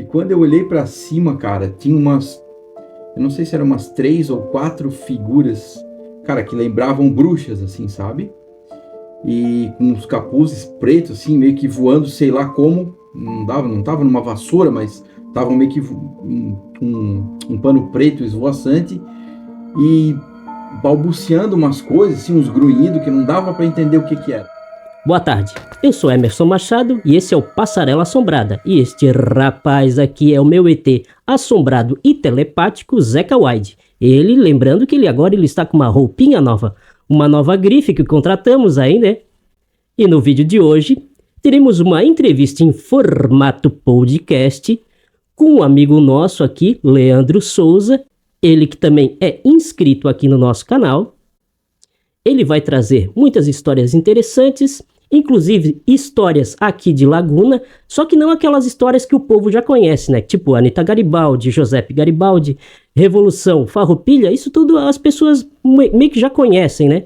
E quando eu olhei pra cima, cara, tinha umas, eu não sei se eram umas 3 ou 4 figuras, cara, que lembravam bruxas, assim, sabe? E com os capuzes pretos, assim, meio que voando, sei lá como, não tava numa vassoura, mas estavam meio que um pano preto esvoaçante e balbuciando umas coisas, assim, uns grunhidos que não dava pra entender o que que era. Boa tarde, eu sou Emerson Machado e esse é o Passarela Assombrada. E este rapaz aqui é o meu ET assombrado e telepático Zeca Wide. Ele, lembrando que agora ele está com uma roupinha nova, uma nova grife que contratamos aí, né? E no vídeo de hoje, teremos uma entrevista em formato podcast com um amigo nosso aqui, Leandro Souza, ele que também é inscrito aqui no nosso canal. Ele vai trazer muitas histórias interessantes, inclusive histórias aqui de Laguna, só que não aquelas histórias que o povo já conhece, né? Tipo Anita Garibaldi, Giuseppe Garibaldi, Revolução, Farroupilha, isso tudo as pessoas meio que já conhecem, né?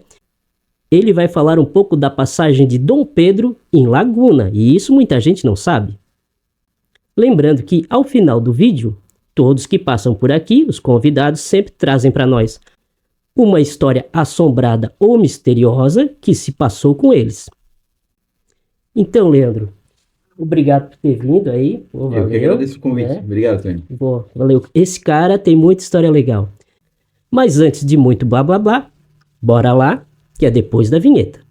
Ele vai falar um pouco da passagem de Dom Pedro em Laguna, e isso muita gente não sabe. Lembrando que ao final do vídeo, todos que passam por aqui, os convidados sempre trazem para nós uma história assombrada ou misteriosa que se passou com eles. Então, Leandro, obrigado por ter vindo aí. Pô, valeu, eu que agradeço o convite. né? Obrigado, Tony. Pô, valeu. Esse cara tem muita história legal. Mas antes de muito blá blá blá, bora lá, que é depois da vinheta.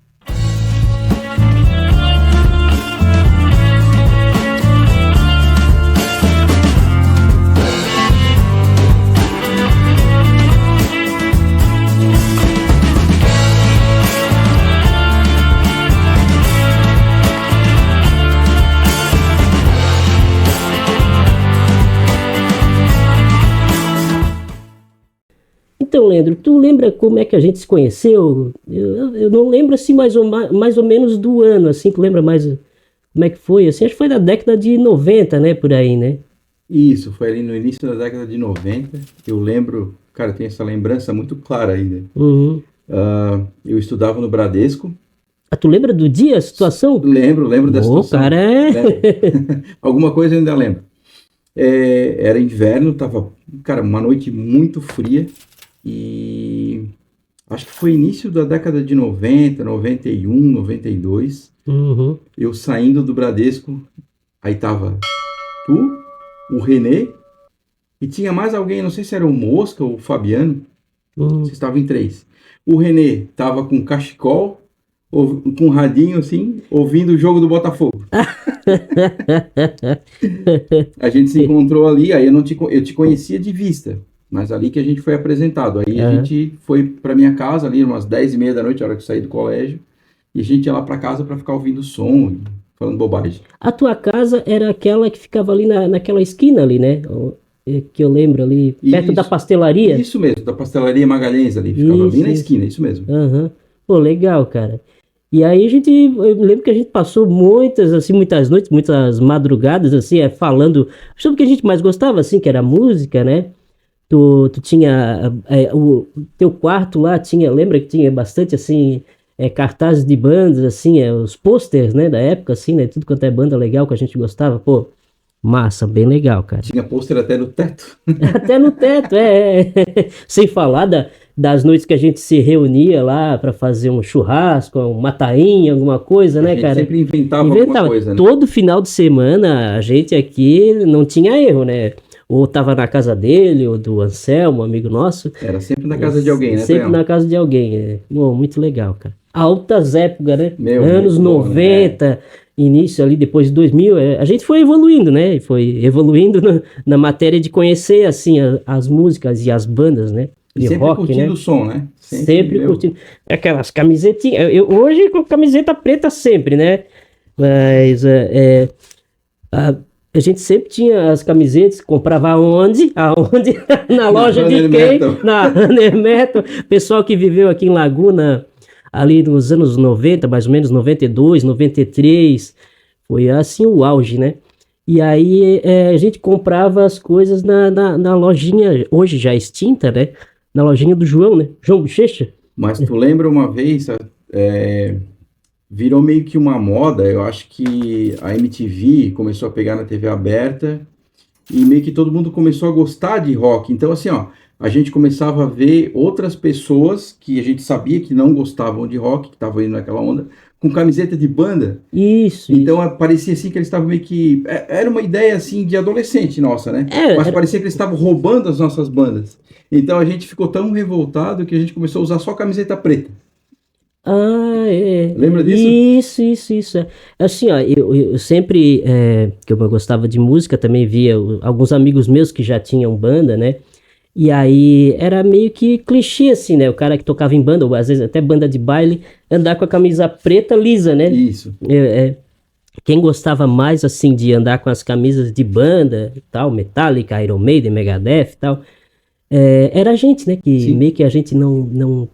Então, Leandro, tu lembra como é que a gente se conheceu? Eu não lembro assim mais ou menos do ano, assim, tu lembra mais como é que foi? Assim, acho que foi da década de 90, né, por aí, né? Isso, foi ali no início da década de 90. Eu lembro, cara, eu tenho essa lembrança muito clara ainda. Uhum. Eu estudava no Bradesco. Ah, tu lembra do dia, a situação? Lembro da situação. Cara, é... Alguma coisa eu ainda lembro. Era inverno, tava, cara, uma noite muito fria. E acho que foi início da década de 90, 91, 92. Uhum. Eu saindo do Bradesco, aí tava tu, o Renê, e tinha mais alguém, não sei se era o Mosca ou o Fabiano. Vocês estavam em 3. O Renê tava com cachecol, com um radinho assim, ouvindo o jogo do Botafogo. A gente se encontrou ali, aí eu te conhecia de vista. Mas ali que a gente foi apresentado. Aí a gente foi para minha casa ali umas 10h30 da noite, a hora que eu saí do colégio. E a gente ia lá para casa para ficar ouvindo som, falando bobagem. A tua casa era aquela que ficava ali naquela esquina ali, né? Que eu lembro ali, perto da pastelaria. Isso mesmo, da pastelaria Magalhães ali. Ficava ali na esquina, isso mesmo. Uhum. Pô, legal, cara. E aí eu lembro que a gente passou muitas noites, muitas madrugadas, assim, falando sobre o que a gente mais gostava, assim, que era música, né? Tu tinha o teu quarto lá, lembra que tinha bastante assim cartazes de bandas, assim, os posters, né, da época, assim, né, tudo quanto é banda legal que a gente gostava, pô, massa, bem legal, cara. Tinha pôster até no teto. Até no teto, sem falar das noites que a gente se reunia lá para fazer um churrasco, uma tainha, alguma coisa, né, cara? A gente sempre inventava alguma coisa, né? Todo final de semana a gente aqui não tinha erro, né? Ou tava na casa dele, ou do Anselmo, amigo nosso. Era sempre na casa de alguém, né? Sempre na casa de alguém. Bom, muito legal, cara. Altas épocas, né? Meu, anos 90, né? Início ali, depois de 2000. A gente foi evoluindo, né? Foi evoluindo na matéria de conhecer, assim, as músicas e as bandas, né? De sempre rock, curtindo, né? O som, né? Sempre curtindo. Aquelas camisetinhas. Hoje com camiseta preta sempre, né? Mas a gente sempre tinha as camisetas, comprava aonde? Na loja de quem? Na Runner Metal. Pessoal que viveu aqui em Laguna, ali nos anos 90, mais ou menos, 92, 93, foi assim o auge, né? E aí a gente comprava as coisas na lojinha, hoje já extinta, né? Na lojinha do João, né? João Bochecha. Mas tu lembra uma vez, virou meio que uma moda, eu acho que a MTV começou a pegar na TV aberta e meio que todo mundo começou a gostar de rock. Então, assim, ó, a gente começava a ver outras pessoas que a gente sabia que não gostavam de rock, que estavam indo naquela onda, com camiseta de banda. Isso, Então, isso. parecia assim que eles estavam meio que... Era uma ideia, assim, de adolescente nossa, né? Mas Era... parecia que eles estavam roubando as nossas bandas. Então, a gente ficou tão revoltado que a gente começou a usar só camiseta preta. Ah, é. Lembra disso? Isso. É. Assim, ó, eu sempre, que eu gostava de música, também via alguns amigos meus que já tinham banda, né? E aí era meio que clichê, assim, né? O cara que tocava em banda, ou às vezes até banda de baile, andar com a camisa preta lisa, né? Isso. Quem gostava mais, assim, de andar com as camisas de banda e tal, Metallica, Iron Maiden, Megadeth e tal, era a gente, né? Que Sim. meio que a gente não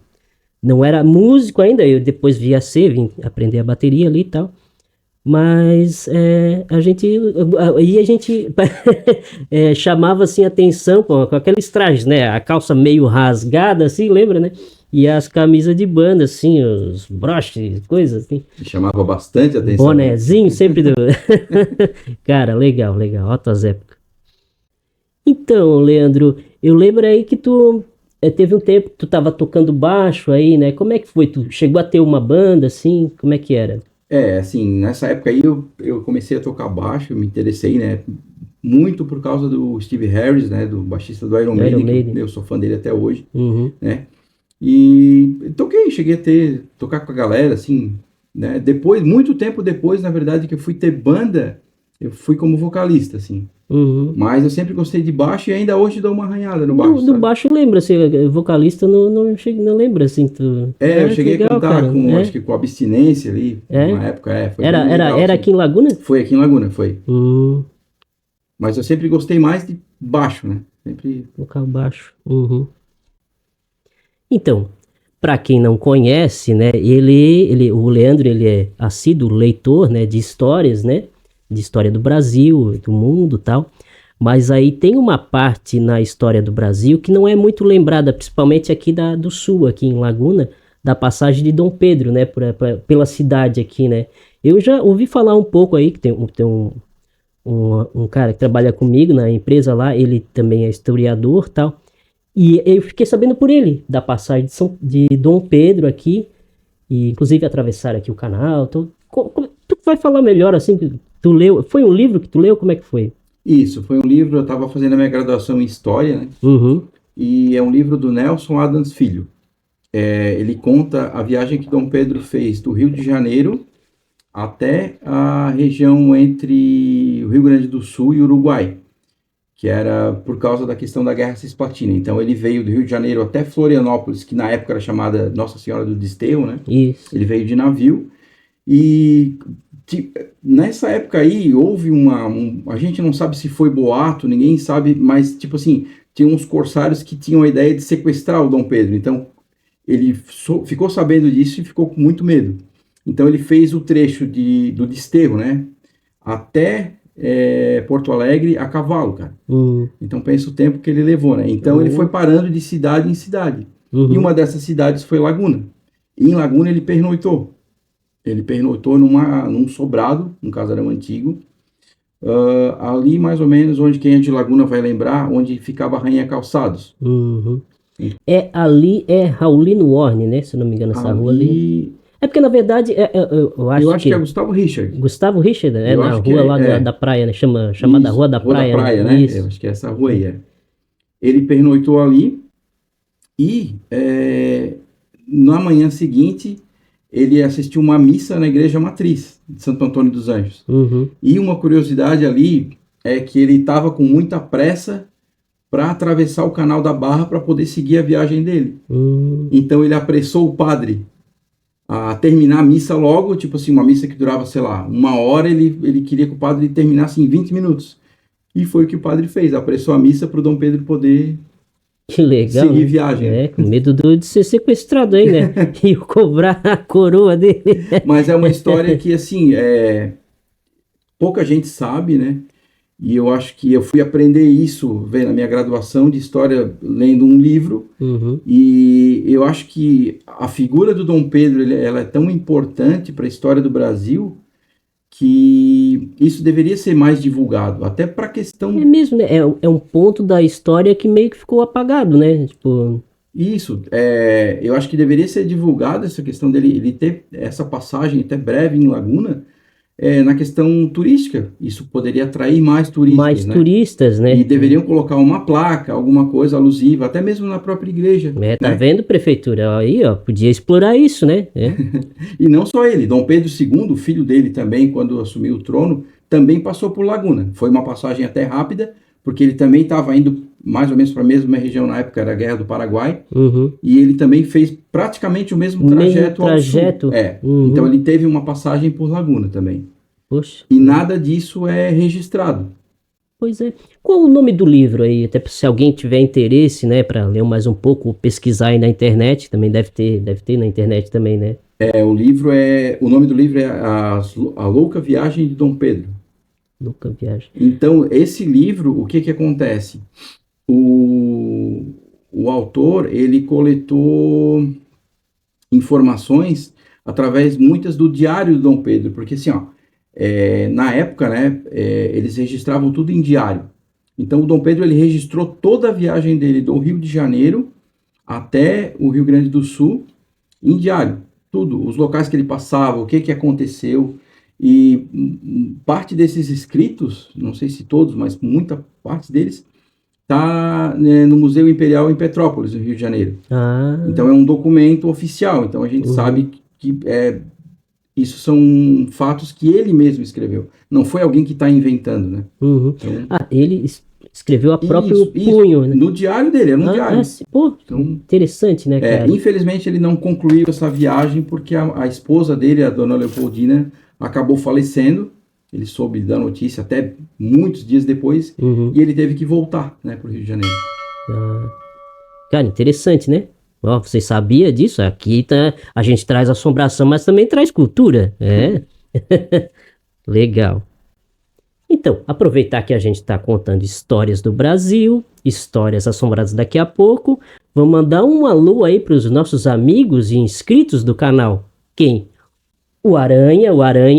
era músico ainda, eu depois vim aprender a bateria ali e tal. Mas a gente chamava assim atenção com aqueles trajes, né? A calça meio rasgada, assim, lembra, né? E as camisas de banda, assim, os broches, coisas assim. Chamava bastante atenção, né? Bonezinho, sempre do. Cara, legal, altas épocas. Então, Leandro, eu lembro aí que tu teve um tempo que tu tava tocando baixo aí, né? Como é que foi? Tu chegou a ter uma banda, assim? Como é que era? Assim, nessa época aí eu comecei a tocar baixo, eu me interessei, né? Muito por causa do Steve Harris, né? Do baixista do Iron Iron Maiden, que Maiden. eu sou fã dele até hoje, Uhum. né? E cheguei a tocar com a galera, assim, né? Depois, muito tempo depois, na verdade, que eu fui ter banda, eu fui como vocalista, assim. Uhum. Mas eu sempre gostei de baixo e ainda hoje dou uma arranhada no baixo, Do sabe? baixo lembra, assim, vocalista não lembra, assim, tu... Eu Que cheguei a legal, cantar cara, com, acho que com Abstinência ali, é. uma época, foi bem legal, Era assim. aqui em Laguna? Foi aqui em Laguna, foi. Hum, Mas eu sempre gostei mais de baixo, né? Sempre. Vocal baixo. Uhum. Então, para quem não conhece, né, o Leandro, ele é assíduo leitor, né, de histórias, né, de história do Brasil, do mundo, tal. Mas aí tem uma parte na história do Brasil que não é muito lembrada, principalmente aqui do sul, aqui em Laguna, da passagem de Dom Pedro, né, pela cidade aqui, né. Eu já ouvi falar um pouco aí, que tem um cara que trabalha comigo na empresa lá, ele também é historiador, tal. E eu fiquei sabendo por ele, da passagem de Dom Pedro aqui, e inclusive atravessaram aqui o canal. Tu vai falar melhor assim, que tu leu, foi um livro que tu leu, como é que foi? Isso, foi um livro, eu estava fazendo a minha graduação em História, né? Uhum. E é um livro do Nelson Adams Filho. Ele conta a viagem que Dom Pedro fez do Rio de Janeiro até a região entre o Rio Grande do Sul e o Uruguai, que era por causa da questão da Guerra Cisplatina. Então ele veio do Rio de Janeiro até Florianópolis, que na época era chamada Nossa Senhora do Desterro, né? Isso. Ele veio de navio e nessa época aí houve a gente não sabe se foi boato, ninguém sabe, mas tipo assim, tinha uns corsários que tinham a ideia de sequestrar o Dom Pedro. Então ele ficou sabendo disso e ficou com muito medo. Então ele fez o trecho do Desterro, né? Até Porto Alegre a cavalo, cara. Então pensa o tempo que ele levou, né? Então ele foi parando de cidade em cidade. E uma dessas cidades foi Laguna. E em Laguna ele pernoitou. Ele pernoitou num sobrado, um casarão antigo, ali mais ou menos onde quem é de Laguna vai lembrar, onde ficava a Rainha Calçados. Uhum. Ali é Raulino Warne, né? Se eu não me engano, essa rua ali. É porque, na verdade, eu acho que é Gustavo Richard. Gustavo Richard, Eu na acho rua lá da praia, né? Chamada Isso, Rua da Praia. Rua da Praia, né? Eu acho que é essa rua aí, Ele pernoitou ali e na manhã seguinte ele assistiu uma missa na Igreja Matriz de Santo Antônio dos Anjos. Uhum. E uma curiosidade ali é que ele estava com muita pressa para atravessar o Canal da Barra para poder seguir a viagem dele. Então ele apressou o padre a terminar a missa logo, tipo assim, uma missa que durava, sei lá, 1 hora, ele queria que o padre terminasse em 20 minutos. E foi o que o padre fez, apressou a missa para o Dom Pedro poder que legal, seguir viagem. Com medo de ser sequestrado aí, né? E cobrar a coroa dele. Mas é uma história que, assim, pouca gente sabe, né? E eu acho que eu fui aprender isso, na minha graduação de História, lendo um livro. Uhum. E eu acho que a figura do Dom Pedro, ela é tão importante para a história do Brasil, que isso deveria ser mais divulgado, até para a questão... É mesmo, né? É um ponto da história que meio que ficou apagado, né? Tipo... Isso, eu acho que deveria ser divulgado essa questão dele ele ter essa passagem até breve em Laguna, na questão turística. Isso poderia atrair mais turistas, né? turistas, né? E deveriam colocar uma placa, alguma coisa alusiva, até mesmo na própria igreja. Tá né? vendo, prefeitura? Aí, ó, podia explorar isso, né? E não só ele, Dom Pedro II, o filho dele também, quando assumiu o trono, também passou por Laguna. Foi uma passagem até rápida, porque ele também estava indo mais ou menos para a mesma região na época, era a Guerra do Paraguai, e ele também fez praticamente o mesmo trajeto ao sul. Então ele teve uma passagem por Laguna também. Poxa. E nada disso é registrado. Pois é. Qual o nome do livro aí? Até se alguém tiver interesse, né, para ler mais um pouco, pesquisar aí na internet, também deve ter na internet também, né? O nome do livro é A Louca Viagem de Dom Pedro. Louca Viagem. Então, esse livro, o que acontece? O autor, ele coletou informações através muitas do diário do Dom Pedro, porque assim, ó, na época, né, eles registravam tudo em diário. Então, o Dom Pedro, ele registrou toda a viagem dele do Rio de Janeiro até o Rio Grande do Sul em diário. Tudo, os locais que ele passava, o que aconteceu. E parte desses escritos, não sei se todos, mas muita parte deles, está, né, no Museu Imperial em Petrópolis, no Rio de Janeiro. Então é um documento oficial. Então a gente sabe que isso são fatos que ele mesmo escreveu. Não foi alguém que está inventando, né? Então, ele escreveu a próprio punho, né? No diário dele, era um diário. Pô, então, interessante, né, cara? Infelizmente ele não concluiu essa viagem porque a esposa dele, a dona Leopoldina, acabou falecendo. Ele soube da notícia até muitos dias depois e ele teve que voltar, né, para o Rio de Janeiro. Cara, interessante, né? Ó, você sabia disso? Aqui a gente traz assombração, mas também traz cultura. Legal. Então, aproveitar que a gente está contando histórias do Brasil, histórias assombradas daqui a pouco, vamos mandar um alô aí para os nossos amigos e inscritos do canal. Quem? O Aranha,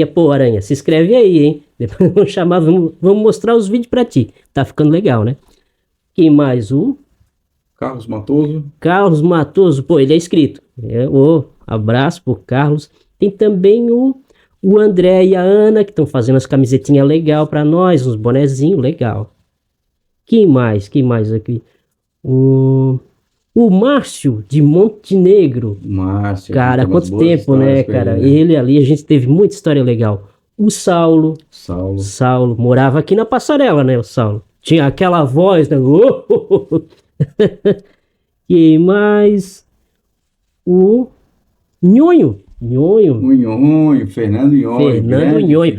pô, Aranha, se inscreve aí, hein? Depois vamos chamar, vamos mostrar os vídeos pra ti. Tá ficando legal, né? Quem mais? O Carlos Matoso. Carlos Matoso, pô, ele é inscrito. Abraço pro Carlos. Tem também o André e a Ana, que estão fazendo as camisetinhas legal pra nós, uns bonezinhos legal. Quem mais aqui? O Márcio de Montenegro. Márcio. Cara, quanto tempo, né, cara? Ele ali, a gente teve muita história legal. O Saulo. Morava aqui na Passarela, né, o Saulo? Tinha aquela voz, né? E mais... O Nhonho. Fernando Nhonho.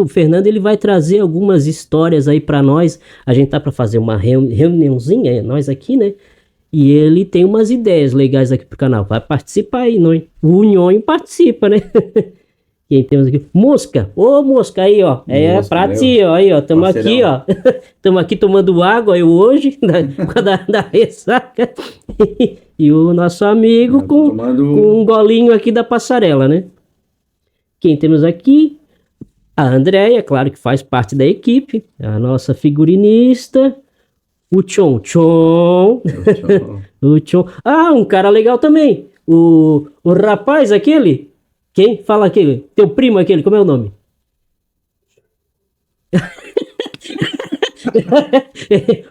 O Fernando, ele vai trazer algumas histórias aí pra nós. A gente tá pra fazer uma reuniãozinha, nós aqui, né? E ele tem umas ideias legais aqui pro canal. Vai participar aí, Nhonho. O Nhonho participa, né? Quem temos aqui? Mosca. Ô, Mosca, aí, ó. Pra ti, ó. Aí, ó. Tamo aqui, ó. Tamo aqui tomando água, eu hoje, da ressaca. E o nosso amigo com um golinho aqui da Passarela, né? Quem temos aqui? A Andréia, claro que faz parte da equipe. A nossa figurinista. O Tchon. O Tchon. Ah, um cara legal também. O rapaz aquele. Quem? Fala aquele. Teu primo aquele, como é o nome?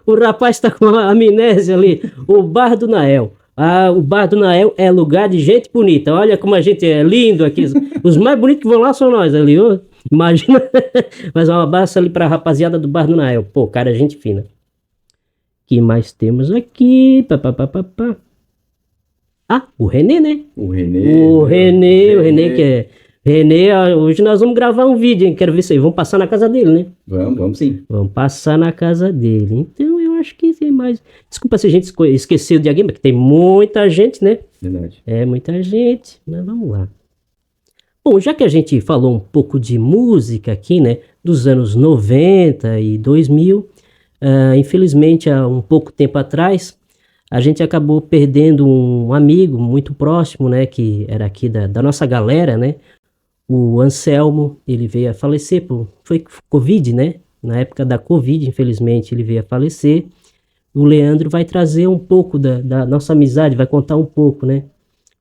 O rapaz tá com a amnésia ali. O Bar do Nael. O Bar do Nael é lugar de gente bonita. Olha como a gente é lindo aqui. Os mais bonitos que vão lá são nós ali. Ó. Imagina. Mas um abraço ali pra rapaziada do Bar do Nael. Pô, cara, gente fina. Que mais temos aqui? O Renê, né? O Renê que é... Renê, hoje nós vamos gravar um vídeo, hein? Quero ver isso aí. Vamos passar na casa dele, né? Vamos sim. Vamos passar na casa dele. Então, eu acho que tem mais... Desculpa se a gente esqueceu de alguém, porque tem muita gente, né? Verdade. Muita gente. Mas vamos lá. Bom, já que a gente falou um pouco de música aqui, né? Dos anos 90 e 2000... infelizmente, há um pouco tempo atrás, a gente acabou perdendo um amigo muito próximo, né, que era aqui da nossa galera, né, O Anselmo, ele veio a falecer, foi Covid, né? Na época da Covid, infelizmente, ele veio a falecer. O Leandro vai trazer um pouco da nossa amizade, vai contar um pouco, né?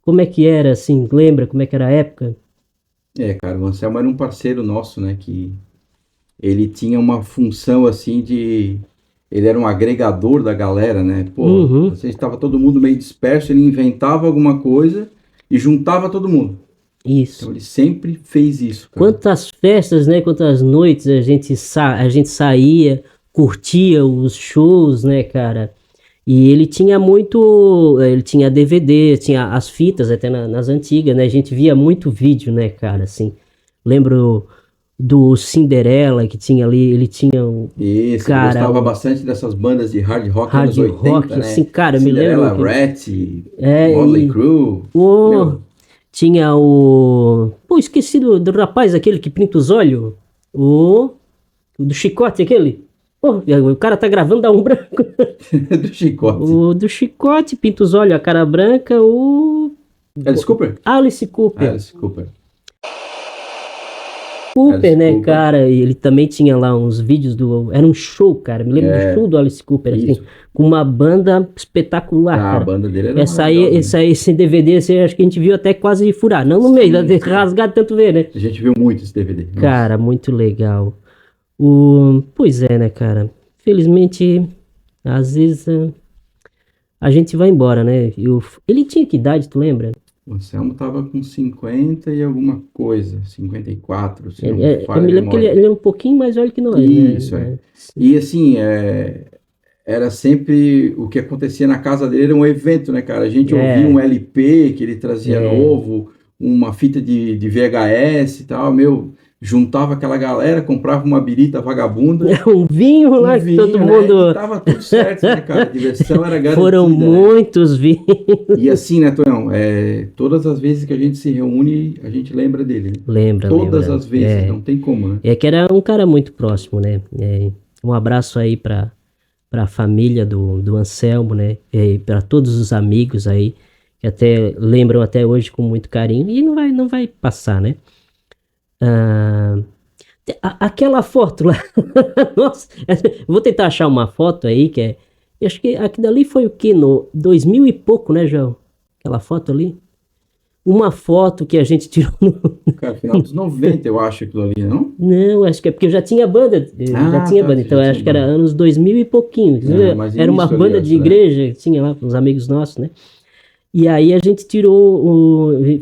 Como é que era, assim, lembra como é que era a época? Cara, o Anselmo era um parceiro nosso, né? Que ele tinha uma função assim de. Ele era um agregador da galera, né? Pô, Uhum, você estava todo mundo meio disperso, ele inventava alguma coisa e juntava todo mundo. Então isso. ele sempre fez isso, cara. Quantas festas, né? Quantas noites a gente saía, curtia os shows, né, cara? E ele tinha muito. Ele tinha DVD, tinha as fitas até nas antigas, né? A gente via muito vídeo, né, cara? Assim, lembro do Cinderela que tinha ali, ele tinha um. Isso, ele Cara, gostava o bastante dessas bandas de hard rock anos hard 80, rock, assim, né? cara, eu me lembro Cinderella, que. Rat, É, Motley e. Crue. O, Meu, tinha o. Pô, esqueci do rapaz aquele que pinta os olhos. O. Do chicote aquele. Pô, o cara tá gravando da um branco. do Chicote. O do chicote, pinta os olhos, a cara branca, o. Alice Cooper? Alice Cooper. Alice Cooper. Cooper, Alice né, Cooper. cara? E ele também tinha lá uns vídeos do. Era um show, cara. Me lembro do show do Alice Cooper, assim, Isso. com uma banda espetacular, A cara. banda dele era Essa aí, maravilhosa, né? esse DVD, esse, acho que a gente viu até quase furar. Não no meio, Sim. rasgado tanto ver, né? A gente viu muito esse DVD. Nossa. Cara, muito legal. Pois é, né, cara? Felizmente, às vezes a gente vai embora, né? Ele tinha que idade, tu lembra? O Anselmo tava com 50 e alguma coisa, 54, se não Eu falha a me lembro que memória. ele é um pouquinho mais velho que nós, Isso, né? E assim, era sempre o que acontecia na casa dele, era um evento, né, cara? A gente ouvia um LP que ele trazia novo, uma fita de VHS e tal, meu, juntava aquela galera, comprava uma birita vagabunda, Um vinho lá que todo né? mundo. E tava tudo certo, né, cara? A diversão era garantida. Foram né? muitos vinhos. E assim, né, Tonhão? Todas as vezes que a gente se reúne, a gente lembra dele, né? Lembra, Todas as vezes, É. não tem como, né? É que era um cara muito próximo, né? Um abraço aí pra família do Anselmo, né? E para todos os amigos aí, que até lembram até hoje com muito carinho. E não vai passar, né? Aquela foto lá. Nossa, vou tentar achar uma foto aí que é. Eu acho que aquilo ali foi o que? No 2000 e pouco, né, João? Aquela foto ali. Uma foto que a gente tirou no. Cara, final dos 90, eu acho aquilo ali, não? Não, acho que é porque eu já tinha banda. Já tinha tá, banda, então já acho tinha que era banda. anos 2000 e pouquinho. Mas Era uma início ali, banda de acho, né? igreja que tinha lá com uns amigos nossos, né? E aí a gente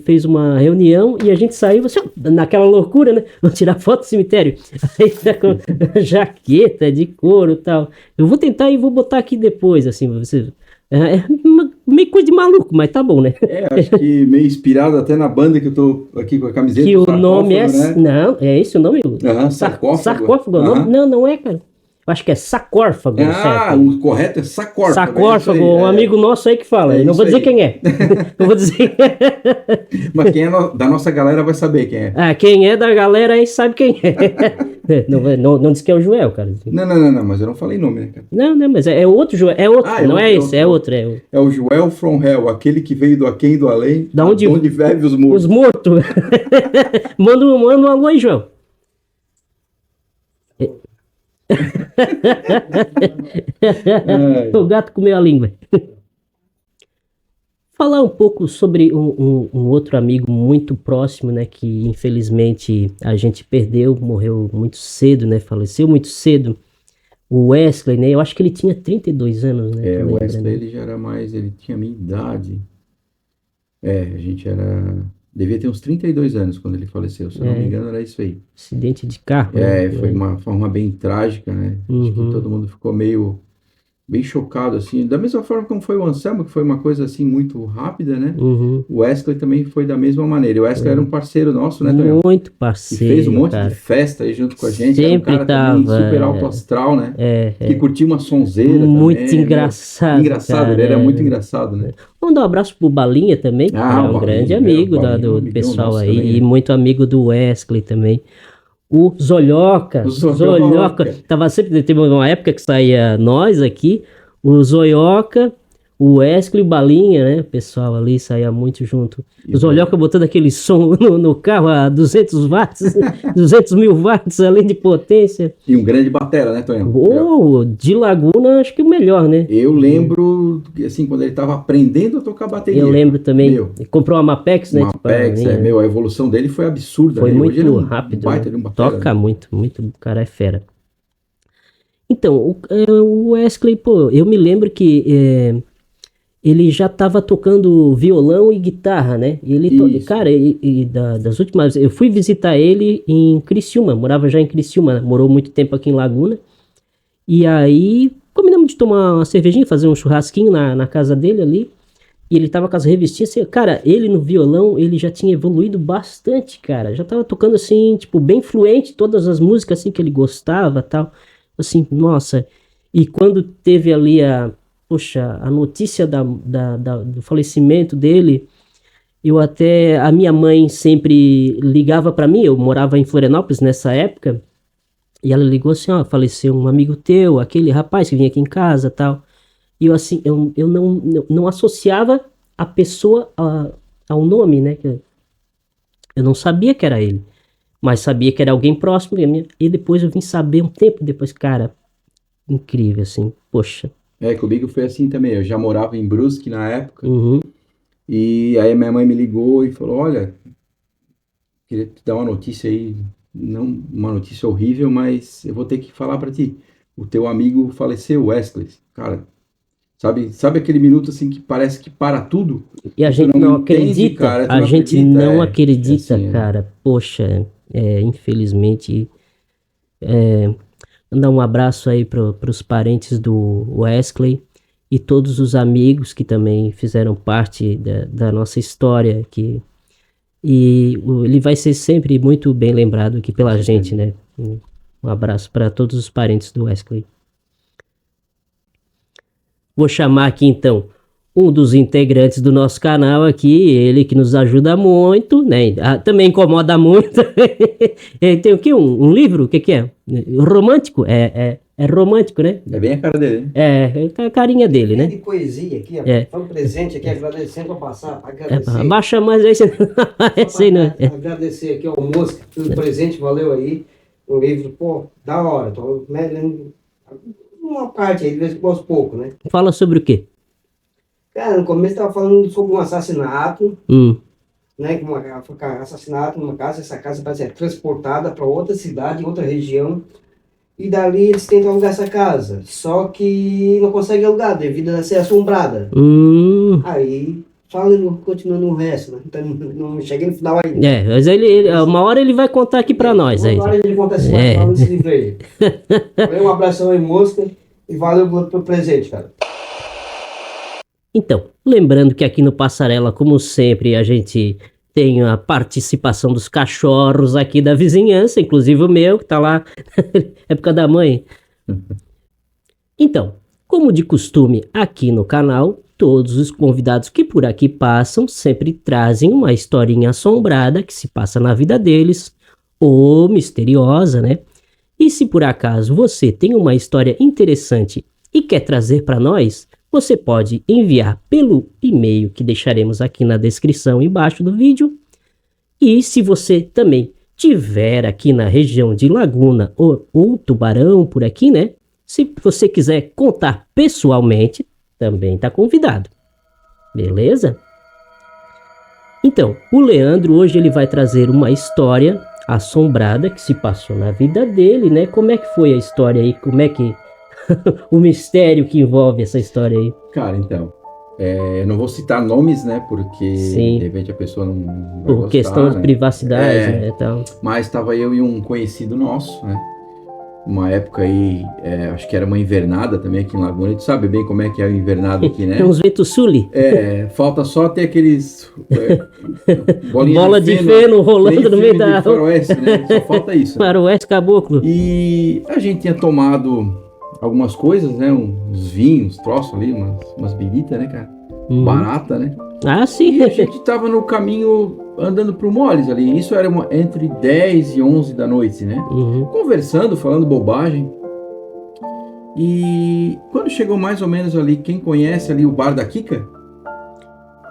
fez uma reunião e a gente saiu, assim, naquela loucura, né? Vamos tirar foto do cemitério. Aí tá com jaqueta de couro e tal. Eu vou tentar e vou botar aqui depois, assim, pra você. Meio coisa de maluco, mas tá bom, né? Acho que meio inspirado até na banda que eu tô aqui com a camiseta. Que o nome é. né? Não, é esse o nome? Sarcófago. Sarcófago é o nome? Não é, cara. Eu acho que é sacófago, certo? O correto é sacórfago. Sacófago, é um amigo nosso aí que fala. Eu não vou dizer quem é. Não vou dizer. Mas quem é da nossa galera vai saber quem é. Quem é da galera aí sabe quem é. Não diz que é o Joel, cara. Não, mas eu não falei nome, né, cara? Não, mas é outro Joel. É outro, não é esse, é outro. É o Joel from Hell, aquele que veio do aquém e do além. Da onde vive os mortos. Os mortos. Manda um alô aí, Joel. O gato comeu a língua. Falar um pouco sobre um outro amigo muito próximo, né, que infelizmente a gente perdeu, morreu muito cedo, né, faleceu muito cedo, o Wesley, né, eu acho que ele tinha 32 anos, né. O Wesley, ele já era mais, ele tinha a minha idade. A gente devia ter uns 32 anos quando ele faleceu, se eu não me engano era isso aí. Acidente de carro, né? Foi uma forma bem trágica, né, acho que todo mundo ficou meio bem chocado, assim, da mesma forma como foi o Anselmo, que foi uma coisa, assim, muito rápida, né? O Wesley também foi da mesma maneira. O Wesley era um parceiro nosso, né, Tonhão? Muito parceiro, e fez um monte cara. de festa aí junto com a gente. Sempre era um cara também tava, super alto astral, né? Que curtia uma sonzeira muito também. engraçado, Engraçado, cara, ele era muito engraçado, né? Vamos dar um abraço pro Balinha também, que é um Balinha, grande amigo Balinha, do amigão pessoal nosso aí, também, né? e muito amigo do Wesley também. O Zolhoca. Tava sempre, teve uma época que saía nós aqui, o Zolhoca, O Wesley e o Balinha, né? O pessoal ali saía muito junto. Os Olhoca botando aquele som no carro a 200 watts, 200 mil watts além de potência. E um grande batera, né, Tonhão? De Laguna, acho que o melhor, né? Eu lembro, assim, quando ele estava aprendendo a tocar bateria. Eu lembro também. Ele comprou uma Mapex, né? Uma Mapex, a evolução dele foi absurda. Foi né? muito rápido. Né? Toca muito, o cara é fera. Então, o Wesley, pô, eu me lembro que ele já estava tocando violão e guitarra, né? Cara, das últimas... Eu fui visitar ele em Criciúma, morava já em Criciúma, morou muito tempo aqui em Laguna. E aí, combinamos de tomar uma cervejinha, fazer um churrasquinho na casa dele ali. E ele tava com as revistinhas, assim, cara, ele no violão, ele já tinha evoluído bastante, cara. Já tava tocando, assim, tipo, bem fluente, todas as músicas, assim, que ele gostava, tal. Assim, nossa. E quando teve ali a notícia do falecimento dele, a minha mãe sempre ligava para mim, eu morava em Florianópolis nessa época, e ela ligou assim, ó, faleceu um amigo teu, aquele rapaz que vinha aqui em casa, tal. E eu assim, eu não associava a pessoa ao nome, né, eu não sabia que era ele, mas sabia que era alguém próximo de mim, e depois eu vim saber um tempo depois, cara, incrível, assim, poxa. Comigo foi assim também. Eu já morava em Brusque na época. Uhum. E aí minha mãe me ligou e falou, olha, queria te dar uma notícia aí, não uma notícia horrível, mas eu vou ter que falar para ti. O teu amigo faleceu, Wesley. Cara, sabe aquele minuto assim que parece que para tudo? E a gente não acredita, cara, a gente não acredita, assim, cara. Poxa, infelizmente... Mandar um abraço aí para os parentes do Wesley e todos os amigos que também fizeram parte da nossa história aqui. E ele vai ser sempre muito bem lembrado aqui pela gente, né? Um abraço para todos os parentes do Wesley. Vou chamar aqui então um dos integrantes do nosso canal aqui, ele que nos ajuda muito, né? Também incomoda muito. Ele tem o quê? Um livro? O que é? Romântico? É romântico, né? É bem a cara dele. É a carinha dele, né? De poesia aqui, ó. Foi um presente aqui, agradecendo pra passar, agradecer. Abaixa mais aí, né? Agradecer aqui ao moço, pelo presente, valeu aí. Um livro, pô, da hora. Tô lendo uma parte aí, aos poucos, né? Fala sobre o quê? Cara, no começo estava falando sobre um assassinato, né? Assassinato numa casa, essa casa vai ser transportada para outra cidade, outra região, e dali eles tentam alugar essa casa, só que não conseguem alugar devido a ser assombrada. Aí, continuando o resto, né? Então, não cheguei no final ainda. Mas uma hora ele vai contar aqui para nós. Uma hora ele conta assim, esse livro aí. Um abração aí, mosca, e valeu pelo presente, cara. Então, lembrando que aqui no Passarela, como sempre, a gente tem a participação dos cachorros aqui da vizinhança, inclusive o meu, que tá lá, época da mãe. Então, como de costume aqui no canal, todos os convidados que por aqui passam sempre trazem uma historinha assombrada que se passa na vida deles, ou misteriosa, né? E se por acaso você tem uma história interessante e quer trazer para nós, você pode enviar pelo e-mail que deixaremos aqui na descrição embaixo do vídeo. E se você também tiver aqui na região de Laguna ou Tubarão por aqui, né? Se você quiser contar pessoalmente, também está convidado. Beleza? Então, o Leandro hoje ele vai trazer uma história assombrada que se passou na vida dele, né? Como é que foi a história aí? Como é que... o mistério que envolve essa história aí. Cara, então, eu não vou citar nomes, né, porque Sim. de repente a pessoa não vai por gostar, questão de né? privacidade, né, tal. Mas estava eu e um conhecido nosso, né, uma época aí, acho que era uma invernada também aqui em Laguna, a gente sabe bem como é que é o invernado aqui, né? Tem uns ventos suli. Falta só ter aqueles bola de feno rolando no meio da faroeste, né? Só falta isso. Faroeste caboclo. E a gente tinha tomado algumas coisas, né? Uns vinhos, troços ali, umas bebidas, né, cara? Barata, né? Ah, sim. E a gente tava no caminho andando pro Moles ali. Isso era entre 10 e 11 da noite, né? Conversando, falando bobagem. E quando chegou mais ou menos ali, quem conhece ali o Bar da Kika?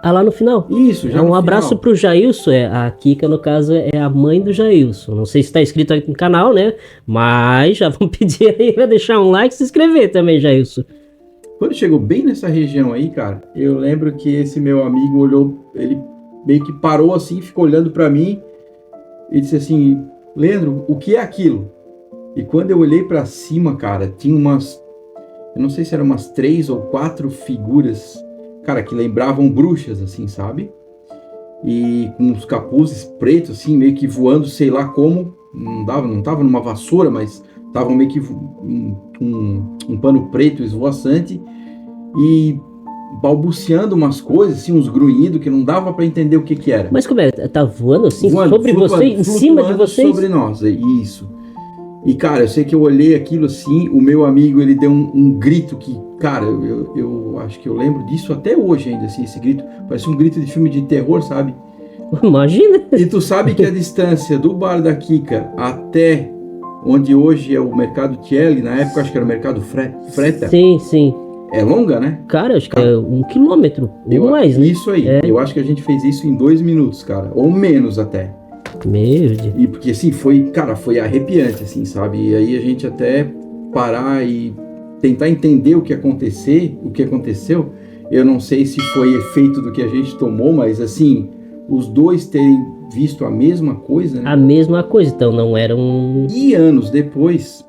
Ah, lá no final? Isso, já Um abraço pro Jailson. A Kika, no caso, é a mãe do Jailson. Não sei se tá inscrito aqui no canal, né? Mas já vamos pedir aí pra deixar um like e se inscrever também, Jailson. Quando chegou bem nessa região aí, cara, eu lembro que esse meu amigo olhou, ele meio que parou assim, ficou olhando pra mim e disse assim: Leandro, o que é aquilo? E quando eu olhei pra cima, cara, tinha eu não sei se eram umas 3 ou 4 figuras, cara, que lembravam bruxas, assim, sabe? E com os capuzes pretos, assim, meio que voando, sei lá como, não tava numa vassoura, mas estavam meio que um pano preto esvoaçante e balbuciando umas coisas, assim, uns grunhidos que não dava para entender o que era. Mas como é? Tá voando assim, sobre você, em cima de vocês? Sobre nós, isso. E, cara, eu sei que eu olhei aquilo assim, o meu amigo, ele deu um grito que, cara, eu acho que eu lembro disso até hoje ainda, assim, esse grito. Parecia um grito de filme de terror, sabe? Imagina! E tu sabe que a distância do Bar da Kika até onde hoje é o Mercado Tielli, na época acho que era o Mercado Freta. Sim, sim. É longa, né? Cara, acho que é 1 quilômetro, ou mais, né? Isso aí, eu acho que a gente fez isso em 2 minutos, cara, ou menos até. Meu Deus. E porque assim, foi arrepiante, assim, sabe? E aí a gente até parar e tentar entender o que aconteceu, eu não sei se foi efeito do que a gente tomou, mas assim, os dois terem visto a mesma coisa, né? A mesma coisa, então não era um... E anos depois,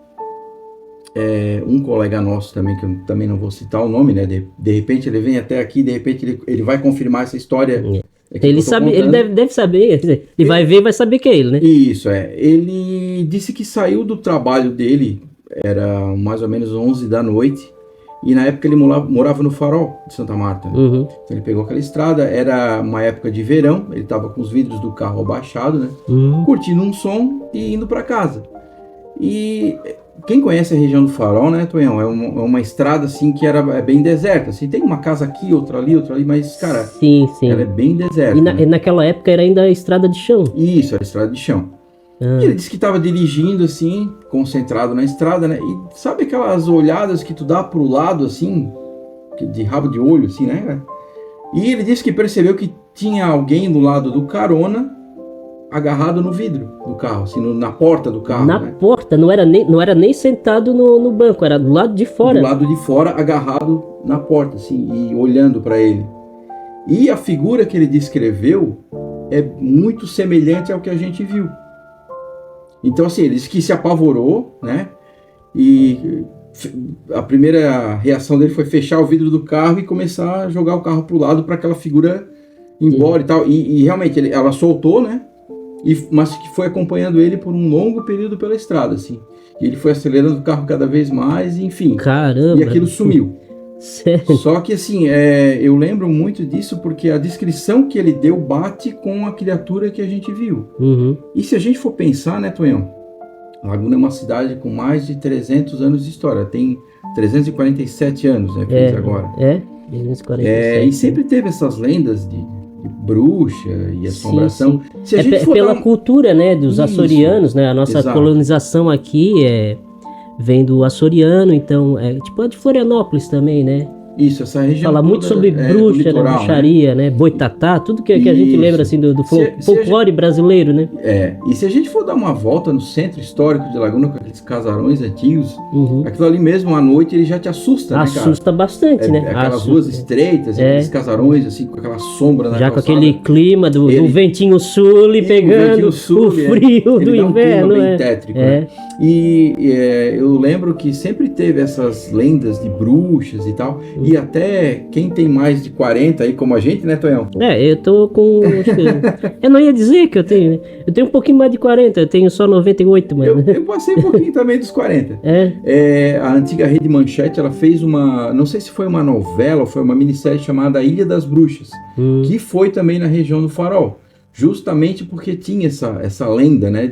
um colega nosso também, que eu também não vou citar o nome, né? De repente ele vem até aqui, de repente ele vai confirmar essa história. Ele sabe, ele deve saber, ele vai ver e vai saber que é ele, né? Isso, ele disse que saiu do trabalho dele, era mais ou menos 11 da noite, e na época ele morava no Farol de Santa Marta. Uhum. Então ele pegou aquela estrada, era uma época de verão, ele estava com os vidros do carro abaixados, né? Curtindo um som e indo para casa. E quem conhece a região do Farol, né, Tonhão, é uma estrada assim que é bem deserta, assim, tem uma casa aqui, outra ali, mas, cara, sim. ela é bem deserta. E naquela época era ainda a estrada de chão. Isso, era estrada de chão. E ele disse que estava dirigindo assim, concentrado na estrada, né, e sabe aquelas olhadas que tu dá pro lado, assim, de rabo de olho, assim, né, e ele disse que percebeu que tinha alguém do lado do carona, agarrado no vidro do carro, assim, na porta do carro. Na porta, não era nem sentado no banco, era do lado de fora. Do lado de fora, agarrado na porta, assim, e olhando para ele. E a figura que ele descreveu é muito semelhante ao que a gente viu. Então, assim, ele disse que se apavorou, né? E a primeira reação dele foi fechar o vidro do carro e começar a jogar o carro pro lado para aquela figura ir embora e tal. E realmente, ela soltou, né? Mas que foi acompanhando ele por um longo período pela estrada, assim. E ele foi acelerando o carro cada vez mais, enfim. Caramba! E aquilo sumiu. Sério? Só que, assim, eu lembro muito disso porque a descrição que ele deu bate com a criatura que a gente viu. Uhum. E se a gente for pensar, né, Tonhão? Laguna é uma cidade com mais de 300 anos de história. Tem 347 anos, né, fez agora. 347. E sempre teve essas lendas de bruxa e assombração. Sim. Se a gente for pela cultura, né, dos açorianos, né? A nossa colonização aqui vem do açoriano, então tipo a de Florianópolis também, né? Isso, essa região fala muito sobre bruxa, litoral, bruxaria, né? Boitatá, tudo que a gente lembra assim do folclore brasileiro, né? E se a gente for dar uma volta no centro histórico de Laguna com aqueles casarões antigos, aquilo ali mesmo à noite ele já te assusta, né, cara? Assusta bastante, né? Aquelas ruas estreitas, aqueles casarões assim com aquela sombra na já calçada. Com aquele clima do ventinho sul pegando o frio do inverno, bem tétrico, né? E eu lembro que sempre teve essas lendas de bruxas e tal. E até quem tem mais de 40 aí, como a gente, né, Tonhão? Eu tô com... eu não ia dizer que eu tenho um pouquinho mais de 40, eu tenho só 98, mano. Eu passei um pouquinho também dos 40. A antiga Rede Manchete, ela fez não sei se foi uma novela ou foi uma minissérie chamada Ilha das Bruxas, que foi também na região do Farol. Justamente porque tinha essa lenda, né,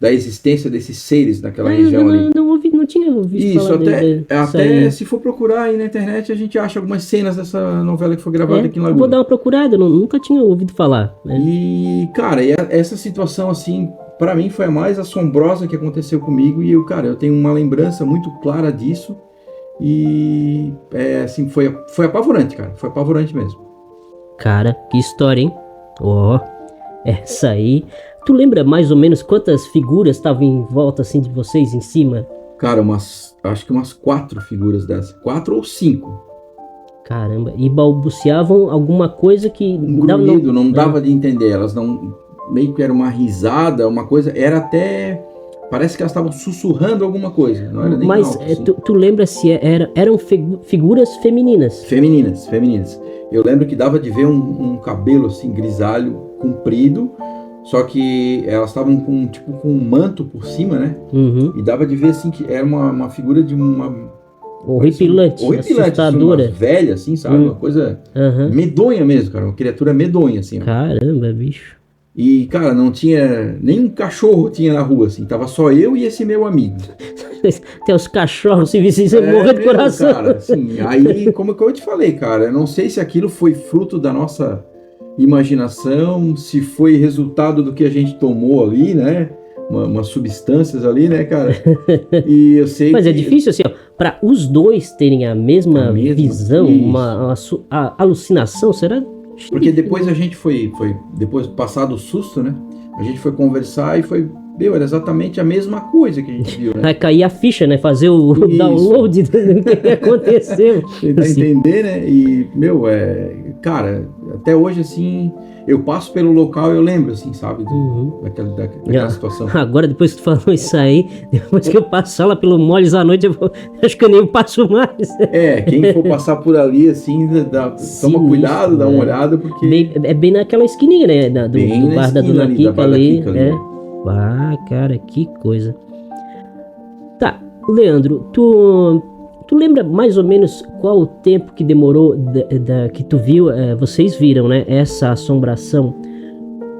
da existência desses seres naquela região ali. Não tinha ouvido falar até se for procurar aí na internet, a gente acha algumas cenas dessa novela que foi gravada aqui em Laguna. Vou dar uma procurada, nunca tinha ouvido falar. E, cara, essa situação, assim, pra mim foi a mais assombrosa que aconteceu comigo. E eu tenho uma lembrança muito clara disso. E assim, foi apavorante, cara. Foi apavorante mesmo. Cara, que história, hein? Ó, essa aí. Tu lembra mais ou menos quantas figuras estavam em volta assim de vocês em cima? Cara, acho que umas 4 figuras dessas. 4 ou 5. Caramba, e balbuciavam alguma coisa que... Um grunhido, não dava de entender. Elas não... Meio que era uma risada, uma coisa... Era até... Parece que elas estavam sussurrando alguma coisa. Não era nem Mas alto, assim. tu lembra se eram figuras femininas? Femininas. Eu lembro que dava de ver um cabelo assim, grisalho, comprido. Só que elas estavam com um manto por cima, né? Uhum. E dava de ver assim que era uma figura de uma... Horripilante, assustadora. Assim, uma velha, assim, sabe? Uma coisa medonha mesmo, cara. Uma criatura medonha, assim. Caramba, bicho. E, cara, não tinha... Nem um cachorro tinha na rua, assim. Tava só eu e esse meu amigo. Tem os cachorros, se vissem, você morrer de coração. Cara, assim, aí, como eu te falei, cara, eu não sei se aquilo foi fruto da nossa imaginação, se foi resultado do que a gente tomou ali, né? Umas substâncias ali, né, cara? E eu sei Mas é difícil, assim, ó, para os dois terem a mesma visão, uma alucinação, será? Porque depois a gente foi depois passado o susto, né? A gente foi conversar e foi... era exatamente a mesma coisa que a gente viu, né? Vai cair a ficha, né? Fazer o download do que aconteceu. Tentar entender, né? E, cara, até hoje, assim, eu passo pelo local e eu lembro, assim, sabe? Daquela situação. Agora, depois que tu falou isso aí, depois que eu passar lá pelo Moles à noite, acho que eu nem passo mais. Quem for passar por ali, assim, toma cuidado, dá uma olhada, porque... É bem naquela esquininha, né? Do bar da Dona Kika ali, né? Ah, cara, que coisa. Tá, Leandro, tu lembra mais ou menos qual o tempo que demorou que tu viu, vocês viram, né, essa assombração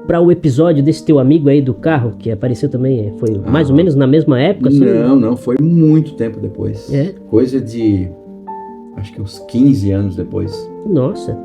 para o episódio desse teu amigo aí do carro, que apareceu também, foi mais ou menos na mesma época? Assim? Não, foi muito tempo depois. Coisa de, acho que uns 15 anos depois. Nossa.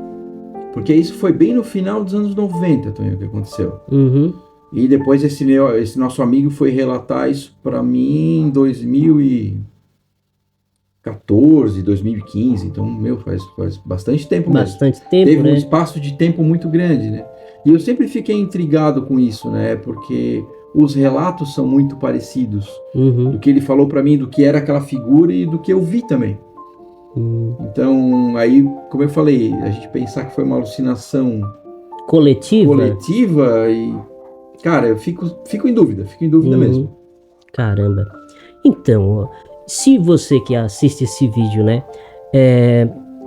Porque isso foi bem no final dos anos 90, Tonho, que aconteceu. Uhum. E depois esse nosso amigo foi relatar isso para mim em 2014, 2015. Então, faz bastante tempo mesmo. Bastante tempo, Teve né? um espaço de tempo muito grande, né? E eu sempre fiquei intrigado com isso, né? Porque os relatos são muito parecidos. Uhum. Do que ele falou para mim, do que era aquela figura e do que eu vi também. Então, aí, como eu falei, a gente pensar que foi uma alucinação coletiva e... Cara, eu fico em dúvida mesmo. Caramba. Então, se você que assiste esse vídeo, né,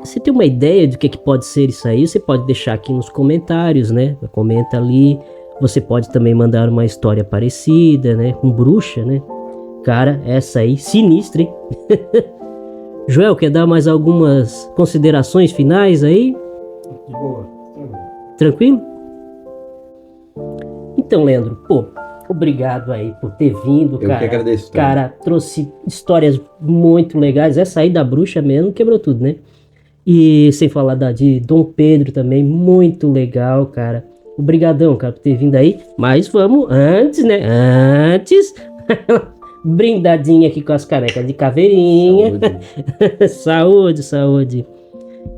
você tem uma ideia do que pode ser isso aí, você pode deixar aqui nos comentários, né, comenta ali. Você pode também mandar uma história parecida, né, com bruxa, né. Cara, essa aí, sinistra, hein? Joel, quer dar mais algumas considerações finais aí? De boa. Tranquilo? Então, Leandro, obrigado aí por ter vindo, cara. Eu que agradeço. Cara, trouxe histórias muito legais. Essa aí da bruxa mesmo quebrou tudo, né? E sem falar de Dom Pedro também, muito legal, cara. Obrigadão, cara, por ter vindo aí. Mas vamos, antes, brindadinha aqui com as canecas de caveirinha. Saúde.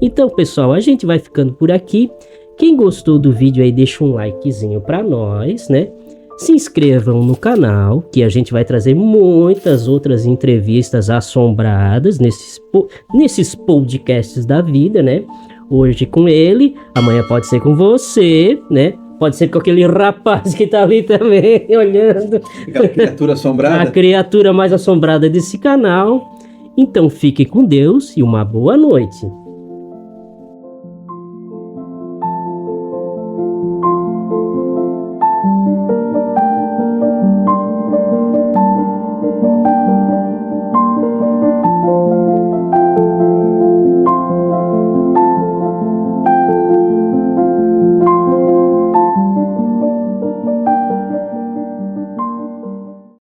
Então, pessoal, a gente vai ficando por aqui. Quem gostou do vídeo aí, deixa um likezinho pra nós, né? Se inscrevam no canal, que a gente vai trazer muitas outras entrevistas assombradas nesses podcasts da vida, né? Hoje com ele, amanhã pode ser com você, né? Pode ser com aquele rapaz que tá ali também, olhando. Aquela criatura assombrada. A criatura mais assombrada desse canal. Então fique com Deus e uma boa noite.